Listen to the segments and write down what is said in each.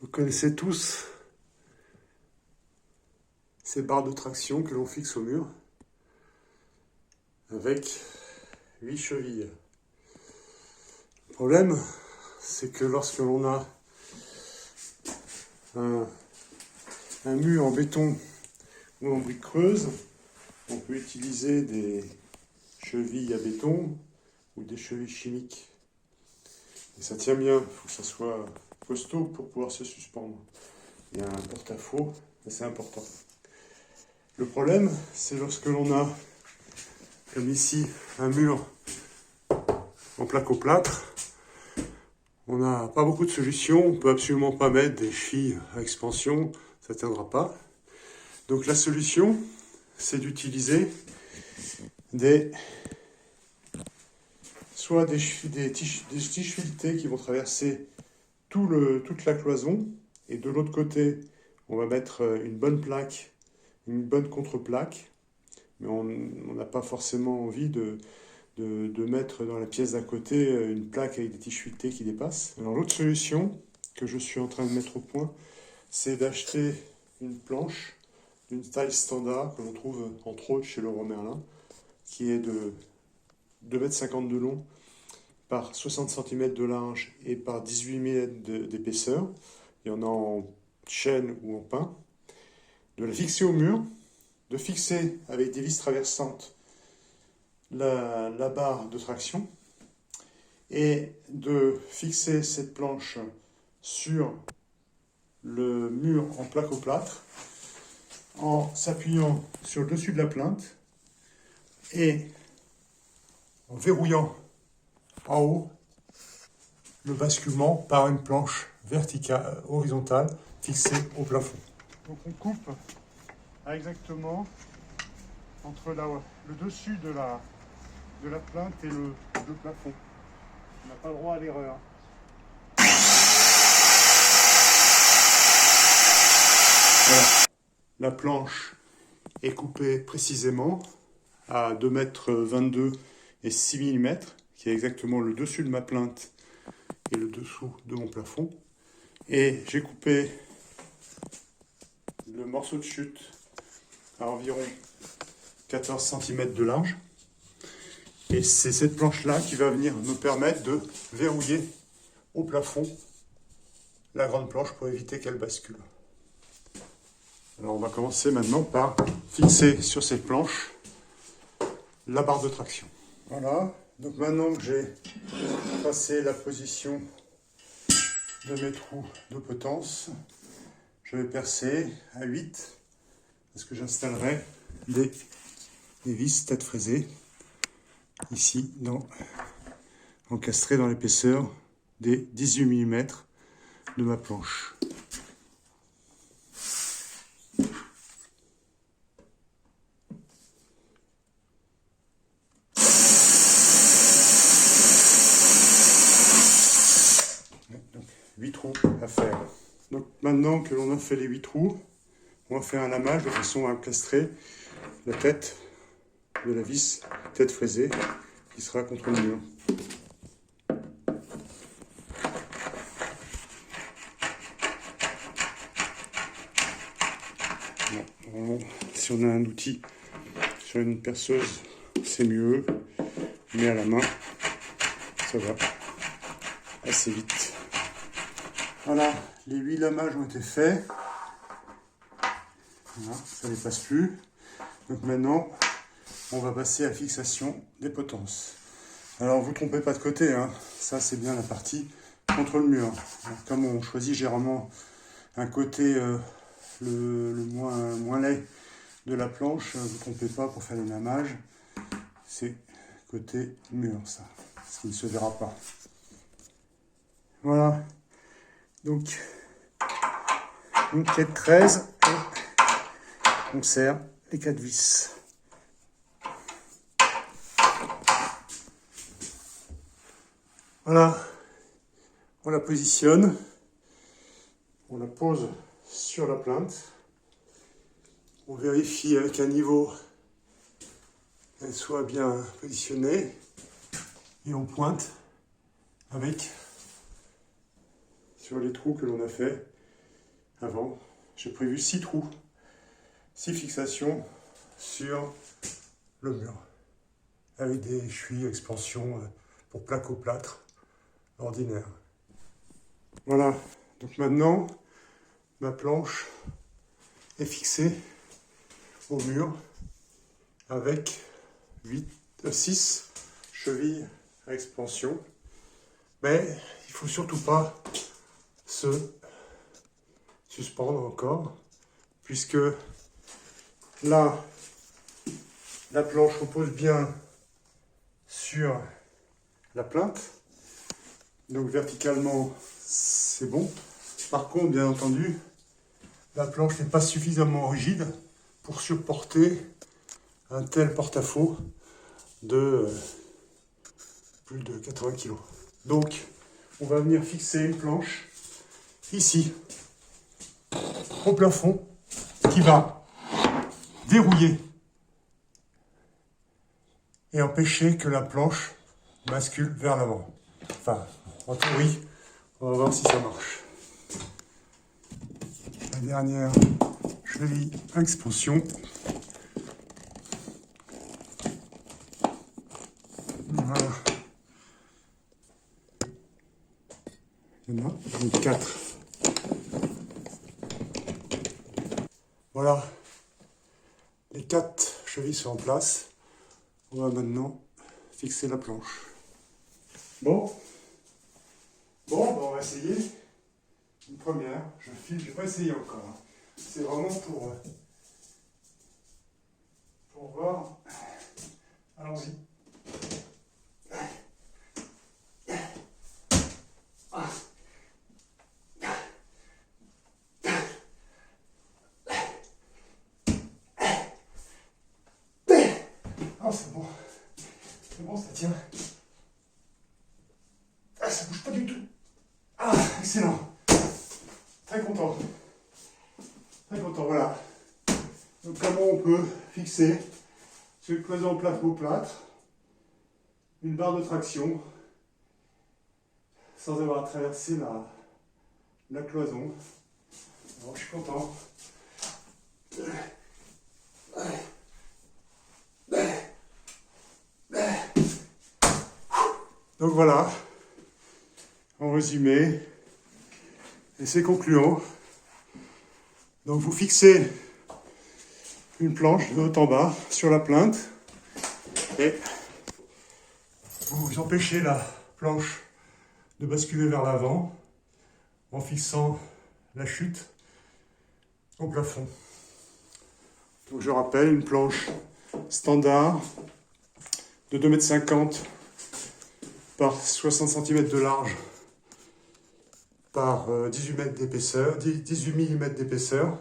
Vous connaissez tous ces barres de traction que l'on fixe au mur avec 8 chevilles. Le problème, c'est que lorsque l'on a un mur en béton ou en brique creuse, on peut utiliser des chevilles à béton ou des chevilles chimiques. Et ça tient bien, il faut que ça soit costaud pour pouvoir se suspendre. Il y a un porte-à-faux, c'est important. Le problème, c'est lorsque l'on a, comme ici, un mur en placo-plâtre, on n'a pas beaucoup de solutions, on ne peut absolument pas mettre des chevilles à expansion, ça ne tiendra pas. Donc la solution, c'est d'utiliser soit des tiges filetées qui vont traverser toute la cloison, et de l'autre côté, on va mettre une bonne plaque, une bonne contre-plaque, mais on n'a pas forcément envie de mettre dans la pièce d'à côté une plaque avec des tiges filetées qui dépassent. Alors l'autre solution que je suis en train de mettre au point, c'est d'acheter une planche d'une taille standard que l'on trouve entre autres chez Leroy Merlin, qui est de 2,50 m de long par 60 cm de large et par 18 mm d'épaisseur. Il y en a en chêne ou en pin. De la fixer au mur, de fixer avec des vis traversantes la barre de traction et de fixer cette planche sur le mur en placo-plâtre en s'appuyant sur le dessus de la plainte et en verrouillant en haut le basculement par une planche verticale, horizontale, fixée au plafond. Donc on coupe exactement entre le dessus de la plainte et le plafond. On n'a pas le droit à l'erreur. Voilà. La planche est coupée précisément à 2,22 m et 6 mm, qui est exactement le dessus de ma plainte et le dessous de mon plafond. Et j'ai coupé le morceau de chute à environ 14 cm de large. Et c'est cette planche-là qui va venir me permettre de verrouiller au plafond la grande planche pour éviter qu'elle bascule. Alors on va commencer maintenant par fixer sur cette planche la barre de traction. Voilà, donc maintenant que j'ai passé la position de mes trous de potence, je vais percer à 8 parce que j'installerai des vis tête fraisée ici, encastrées dans l'épaisseur des 18 mm de ma planche. Donc 8 trous à faire. Donc maintenant que l'on a fait les 8 trous, on va faire un lamage de façon à encastrer la tête de la vis tête fraisée qui sera contre le mur. Bon, si on a un outil sur une perceuse, c'est mieux, mais à la main, ça va assez vite. Voilà, les 8 lamages ont été faits. Voilà, ça ne dépasse plus. Donc maintenant, on va passer à la fixation des potences. Alors, vous ne trompez pas de côté, hein. Ça c'est bien la partie contre le mur. Alors, comme on choisit généralement un côté le moins laid de la planche, vous ne trompez pas pour faire les lamages. C'est côté mur, ça, ce qui ne se verra pas. Voilà, donc une clé de 13 et on serre les 4 vis. Voilà, on la positionne, on la pose sur la plainte, on vérifie avec un niveau qu'elle soit bien positionnée et on pointe avec sur les trous que l'on a fait avant. J'ai prévu 6 trous, 6 fixations sur le mur, avec des chevilles expansion pour plaque au plâtre ordinaire. Voilà, donc maintenant ma planche est fixée au mur avec 6 chevilles à expansion. Mais il ne faut surtout pas se suspendre encore, puisque là, la planche repose bien sur la plinthe. Donc verticalement, c'est bon. Par contre, bien entendu, la planche n'est pas suffisamment rigide pour supporter un tel porte-à-faux de plus de 80 kg. Donc, on va venir fixer une planche ici, au plafond, qui va dérouiller et empêcher que la planche bascule vers l'avant. Enfin, en théorie, on va voir si ça marche. La dernière cheville à expansion. Voilà. Il y en a donc 4. Voilà. Les 4 chevilles sont en place. On va maintenant fixer la planche. Bon, on va essayer une première. Je file, je vais pas essayer encore. Hein. C'est vraiment pour voir. Allons-y. Ah, c'est bon. C'est bon, ça tient. Ah, ça bouge pas du tout. Ah, excellent. Très content. Très content, voilà. Donc, comment on peut fixer sur une cloison au plâtre une barre de traction sans avoir à traverser la cloison. Alors, je suis content. Donc voilà, en résumé, et c'est concluant. Donc vous fixez une planche de haut en bas sur la plinthe et vous empêchez la planche de basculer vers l'avant en fixant la chute au plafond. Donc je rappelle, une planche standard de 2,50 m par 60 cm de large par 18 mm d'épaisseur.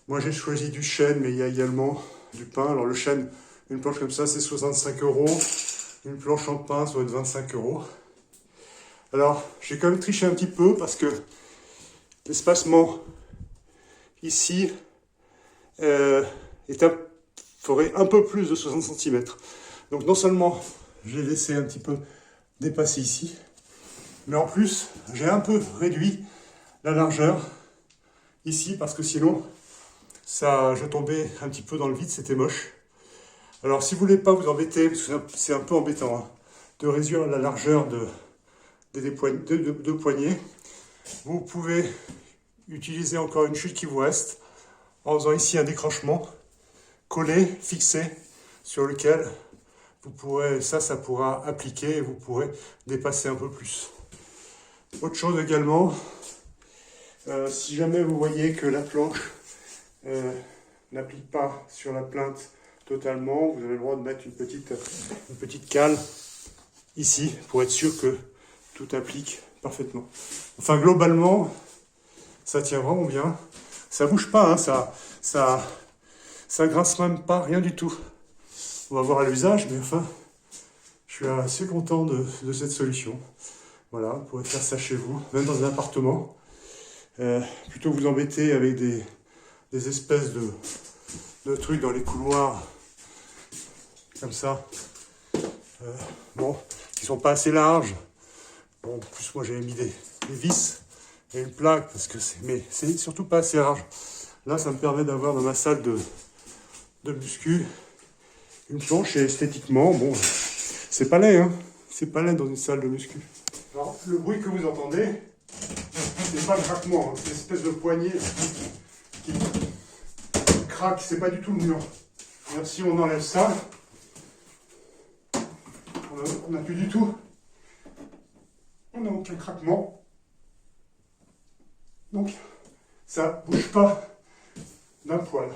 Moi j'ai choisi du chêne, mais il y a également du pin. Alors le chêne, une planche comme ça, c'est 65 €. Une planche en pin, ça doit être 25 €. Alors j'ai quand même triché un petit peu parce que l'espacement ici ferait un peu plus de 60 cm. Donc non seulement j'ai laissé un petit peu dépasser ici, mais en plus j'ai un peu réduit la largeur ici parce que sinon je tombais un petit peu dans le vide, c'était moche. Alors si vous voulez pas vous embêter, parce que c'est un peu embêtant hein, de réduire la largeur de poignées, vous pouvez utiliser encore une chute qui vous reste en faisant ici un décrochement collé, fixé, sur lequel vous pourrez, ça pourra appliquer et vous pourrez dépasser un peu plus. Autre chose également, si jamais vous voyez que la planche n'applique pas sur la plinthe totalement, vous avez le droit de mettre une petite cale ici pour être sûr que tout applique parfaitement. Enfin globalement, ça tient vraiment bien. Ça bouge pas, hein, ça grince même pas, rien du tout. On va voir à l'usage, mais enfin, je suis assez content de cette solution. Voilà, vous pourrez faire ça chez vous, même dans un appartement. Plutôt que vous embêter avec des espèces de trucs dans les couloirs, comme ça, bon, qui sont pas assez larges. Bon, en plus, moi j'avais mis des vis, et une plaque, parce que mais c'est surtout pas assez large. Là, ça me permet d'avoir dans ma salle de muscu une planche et esthétiquement, bon, c'est pas laid, hein. C'est pas laid dans une salle de muscu. Alors, le bruit que vous entendez, c'est pas le craquement, hein, c'est l'espèce de poignée qui craque, c'est pas du tout le mur. Alors, si on enlève ça, on n'a plus du tout, on n'a aucun craquement. Donc, ça bouge pas d'un poil.